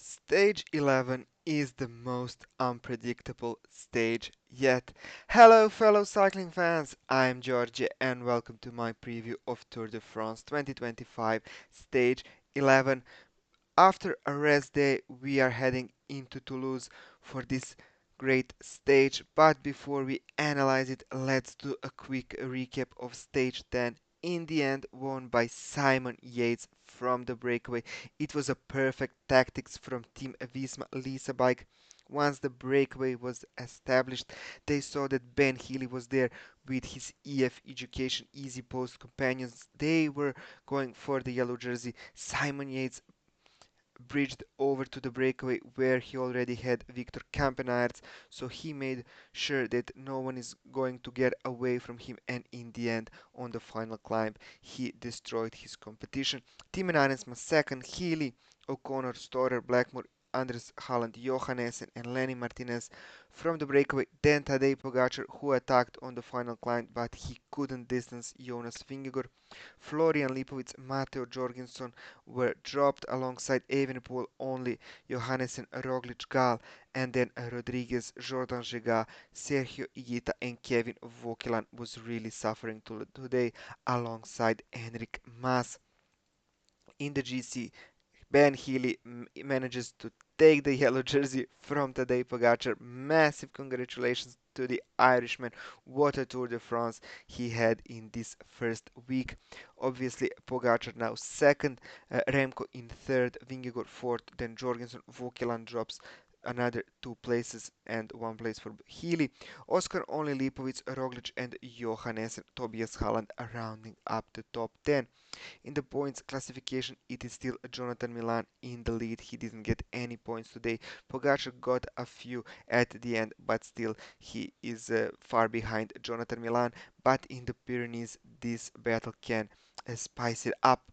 Stage 11 is the most unpredictable stage yet. Hello, fellow cycling fans, I'm Georgie and welcome to my preview of Tour de France 2025 Stage 11. After a rest day, we are heading into Toulouse for this great stage. But before we analyze it, let's do a quick recap of stage 10. In the end, won by Simon Yates from the breakaway. It was a perfect tactics from Team Visma Lisa Bike. Once the breakaway was established, they saw that Ben Healy was there with his EF Education Easy Post companions. They were going for the yellow jersey. Simon Yates bridged over to the breakaway where he already had Victor Campenaerts, so he made sure that no one is going to get away from him, and in the end, on the final climb, he destroyed his competition. Tim Arensma second, Healy, O'Connor, Storer, Blackmore, Andres Haaland, Johannessen, and Lenny Martinez from the breakaway. Then Tadej Pogacar, who attacked on the final climb, but he couldn't distance Jonas Vingegaard. Florian Lipovic, Matteo Jorgensen were dropped alongside Evenepoel, only Johannessen, Roglic, Gal, and then Rodriguez, Jordan Gega, Sergio Higuita, and Kevin Vokilan was really suffering today alongside Enric Mas. In the GC, Ben Healy manages to take the yellow jersey from Tadej Pogacar. Massive congratulations to the Irishman. What a Tour de France he had in this first week. Obviously, Pogacar now second, Remco in third, Vingegaard fourth, then Jorgensen. Vokilan drops another two places and one place for Healy. Oscar only Lipovic, Roglic, and Johannes Tobias Haaland rounding up the top 10. In the points classification, it is still Jonathan Milan in the lead. He didn't get any points today. Pogacar got a few at the end, but still he is far behind Jonathan Milan. But in the Pyrenees, this battle can spice it up.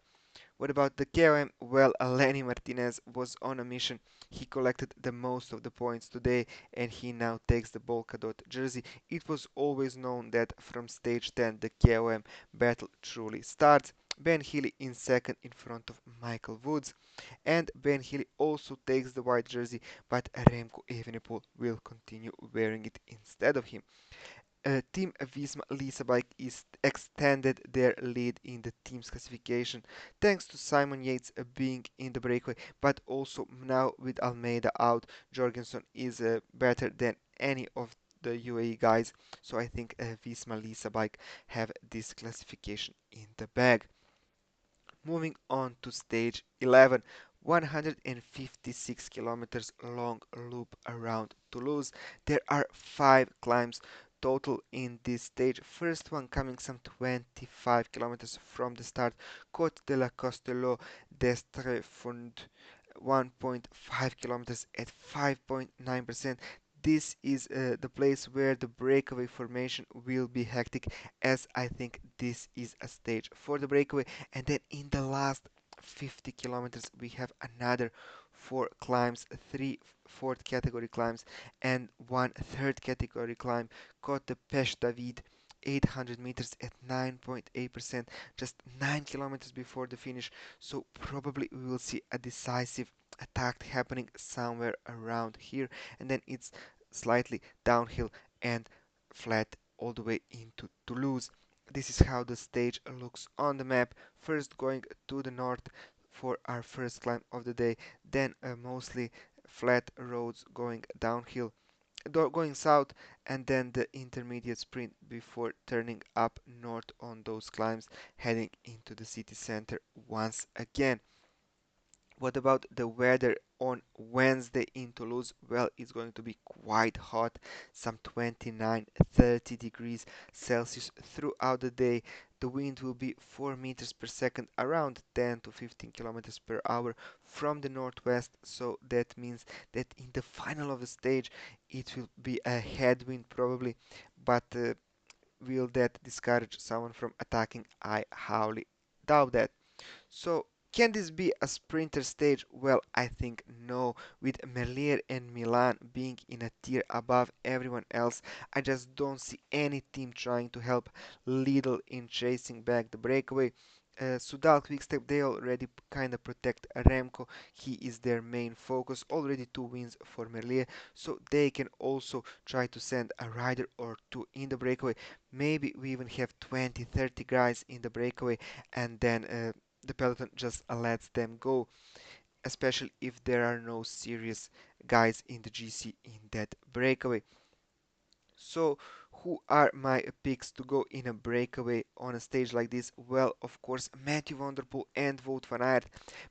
What about the KOM? Well, Lenny Martinez was on a mission. He collected the most of the points today and he now takes the Polkadot jersey. It was always known that from stage 10 the KOM battle truly starts. Ben Healy in second in front of Michael Woods, and Ben Healy also takes the white jersey, but Remco Evenepoel will continue wearing it instead of him. Team Visma Lisa Bike is extended their lead in the team's classification thanks to Simon Yates being in the breakaway, but also now with Almeida out, Jorgensen is better than any of the UAE guys. So I think Visma Lisa Bike have this classification in the bag. Moving on to stage 11, 156 kilometers long loop around Toulouse. There are 5 climbs total in this stage. First one coming some 25 kilometers from the start, Côte de la Costello d'Estrefond, 1.5 kilometers at 5.9%. This is the place where the breakaway formation will be hectic, as I think this is a stage for the breakaway. And then in the last 50 kilometers, we have another 4 climbs, three fourth category climbs, and one third category climb. Côte de Pêche David, 800 meters at 9.8%, just 9 kilometers before the finish. So probably we will see a decisive attack happening somewhere around here, and then it's slightly downhill and flat all the way into Toulouse. This is how the stage looks on the map. First going to the north for our first climb of the day, then mostly flat roads going downhill, going south, and then the intermediate sprint before turning up north on those climbs, heading into the city center once again. What about the weather on Wednesday in Toulouse? Well, it's going to be quite hot, some 29-30 degrees Celsius throughout the day. The wind will be 4 meters per second, around 10 to 15 kilometers per hour from the northwest. So that means that in the final of the stage, it will be a headwind probably, but will that discourage someone from attacking? I highly doubt that. So, can this be a sprinter stage? Well, I think no. With Merlier and Milan being in a tier above everyone else, I just don't see any team trying to help Lidl in chasing back the breakaway. Sudal Quickstep, they already kind of protect Remco. He is their main focus. Already two wins for Merlier, so they can also try to send a rider or two in the breakaway. Maybe we even have 20, 30 guys in the breakaway, and then the peloton just lets them go, especially if there are no serious guys in the GC in that breakaway. So, who are my picks to go in a breakaway on a stage like this? Well, of course, Matthew Van Der Poel and Wout van Aert,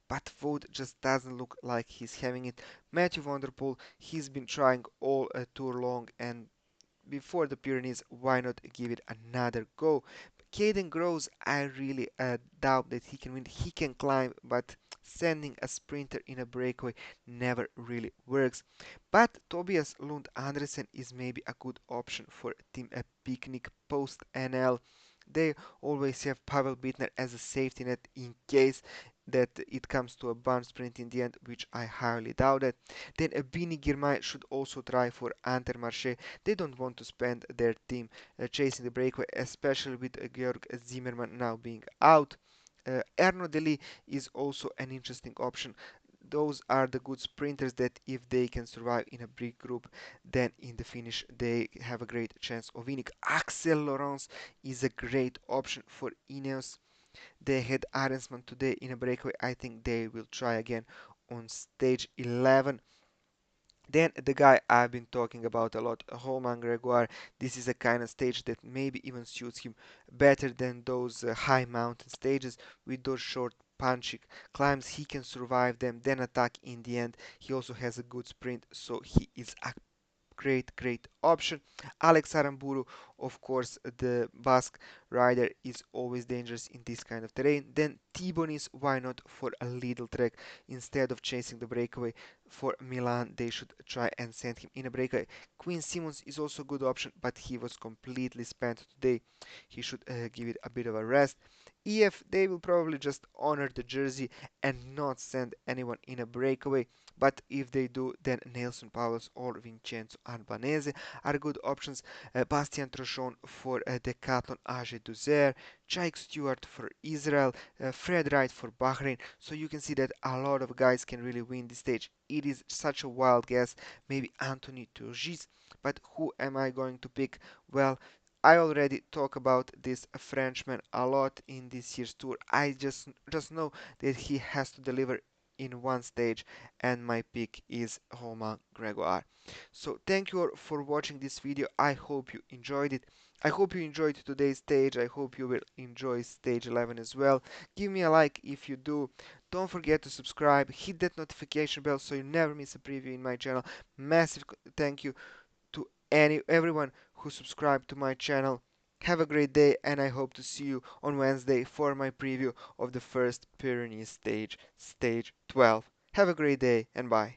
but Wout just doesn't look like he's having it. Matthew Van Der Poel, he's been trying all tour long, and before the Pyrenees, why not give it another go? Caden Groves, I really doubt that he can win. He can climb, but sending a sprinter in a breakaway never really works. But Tobias Lund Andersen is maybe a good option for Team Picnic post NL. They always have Pavel Bittner as a safety net in case that it comes to a barn sprint in the end, which I highly doubt it. Then Bini Girmay should also try for Intermarché. They don't want to spend their team chasing the breakaway, especially with Georg Zimmermann now being out. Erno Deli is also an interesting option. Those are the good sprinters that if they can survive in a big group, then in the finish they have a great chance of winning. Axel Laurence is a great option for Ineos. They had Arensman today in a breakaway. I think they will try again on stage 11. Then the guy I've been talking about a lot, Romain Gregoire. This is a kind of stage that maybe even suits him better than those high mountain stages with those short punchy climbs. He can survive them, then attack in the end. He also has a good sprint, so he is a great option. Alex Aramburu, of course, the Basque rider is always dangerous in this kind of terrain. Then Tibonis, why not for a little trek instead of chasing the breakaway for Milan? They should try and send him in a breakaway. Quinn Simmons is also a good option, but he was completely spent today. He should give it a bit of a rest. EF, they will probably just honor the jersey and not send anyone in a breakaway. But if they do, then Nelson Powers or Vincenzo Albanese are good options. Bastian Trochon for Decathlon AG Duzer, Jake Stewart for Israel, Fred Wright for Bahrain. So you can see that a lot of guys can really win this stage. It is such a wild guess. Maybe Anthony Turgis. But who am I going to pick? Well, I already talk about this Frenchman a lot in this year's tour. I just know that he has to deliver in one stage, and my pick is Romain Gregoire. So thank you all for watching this video. I hope you enjoyed it. I hope you enjoyed today's stage. I hope you will enjoy stage 11 as well. Give me a like if you do. Don't forget to subscribe. Hit that notification bell so you never miss a preview in my channel. Massive thank you to everyone who subscribed to my channel. Have a great day, and I hope to see you on Wednesday for my preview of the first Pyrenees stage, stage 12. Have a great day, and bye.